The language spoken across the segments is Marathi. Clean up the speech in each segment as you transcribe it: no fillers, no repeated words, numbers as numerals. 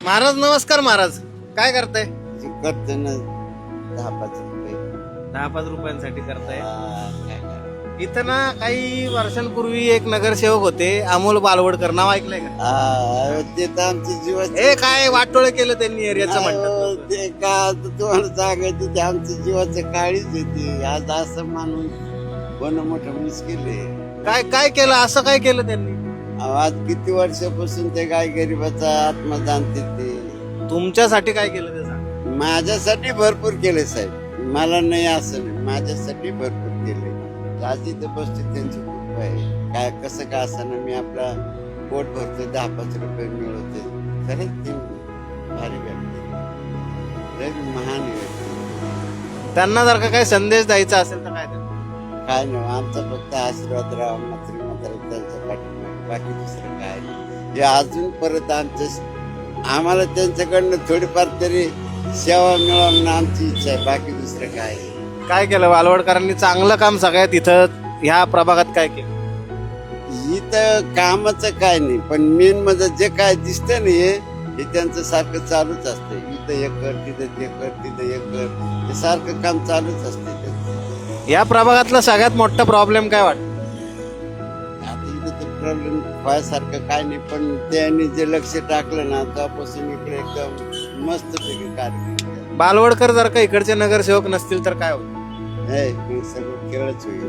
महाराज नमस्कार. महाराज काय करताय? करते ना 10-5 रुपये. 10-5 रुपयांसाठी करताय. काय करायचं? इथं ना काही वर्षांपूर्वी एक नगरसेवक होते, अमोल बालवडकर. नाव ऐकलंय का? ते तर आमच्या जीवाचं हे काय वाटोळे केलं त्यांनी एरियाचं म्हणतात. ते का आता तुम्हाला सांगायचं ते आमच्या जीवाचं काळीच येते. आज असं माणूस पण मोठं मुश्किल आहे. काय काय केलं, असं काय केलं त्यांनी? आज किती वर्षापासून ते गाय गरीबाचा आत्मदान देते. तुमच्यासाठी काय केलं ते सांग. माझ्यासाठी भरपूर केले साहेब, मला नाही असं नाही, माझ्यासाठी भरपूर केले. आज इथं बसते त्यांची कृपा आहे. काय कसं काय असताना मी आपला पोट भरतोय, 10-5 रुपये मिळवते. खरंच ते भारी व्यक्ती, लय महान व्यक्ती. त्यांना जर का काही संदेश द्यायचा असेल तर काय द्या? काय नाही, आमचा फक्त आशीर्वाद राहा मात्र त्यांच्या पाठीमागे, बाकी दुसरं काय नाही. हे अजून परत आम्हाला त्यांच्याकडनं थोडीफार तरी सेवा मिळवणं आमची इच्छा आहे, बाकी दुसरं काय नाही. काय केलं बालवडकरांनी? चांगलं काम सगळ्यात इथं ह्या प्रभागात काय केलं? इथं कामाचं काय नाही, पण मेन म्हणजे जे काय दिसतं ना हे त्यांचं सारखं चालूच असतं. इथं एक कर, तिथं ते कर, तिथं एक कर, हे सारखं काम चालूच असते त्यांचं. या प्रभागातला सगळ्यात मोठा प्रॉब्लेम काय वाटतं? आता इथं तर प्रॉब्लेम व्हायसारखं काय नाही, पण त्यांनी जे लक्ष टाकलं ना तेव्हापासून इकडे एकदम मस्तपैकी कार्य केलं. बालवडकर जर का इकडचे नगरसेवक नसतील तर काय होईल? हे सगळं खेळच होईल.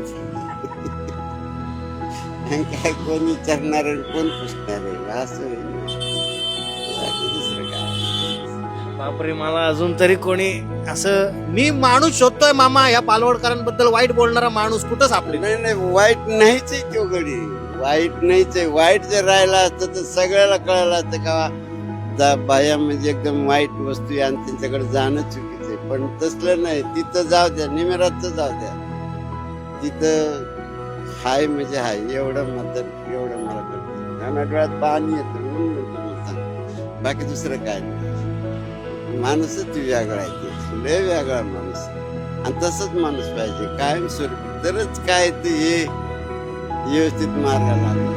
आणि काय कोण विचारणार आणि कोण पुसणार आहे असं होईल. बाकी दुसरं काय. बापरे, मला अजून तरी कोणी असं, मी माणूस शोधतोय मामा या बालवडकरांबद्दल वाईट बोलणारा माणूस कुठं सापडे? नाही नाही, वाईट नाहीच आहे तो गडी, वाईट नाहीच आहे. वाईट जर राहिला असतं तर सगळ्याला कळालं असतं का बाया म्हणजे एकदम वाईट वस्तू आहे आणि त्यांच्याकडे जाणं चुकीचं आहे. पण तसलं नाही, तिथं जाऊ द्या, निमेरात जाऊ द्या, तिथं हाय म्हणजे हाय, एवढं म्हणतात, एवढं मला कळतं. आम्हाला डोळ्यात पाणी येतं म्हणून म्हणतो मी सांग. बाकी दुसरं काय नाही. माणूसच वेगळा आहे, ते लय वेगळा माणूस, आणि तसंच माणूस पाहिजे कायम स्वरूपी, तरच काय ते हे व्यवस्थित मार्गाला लागेल.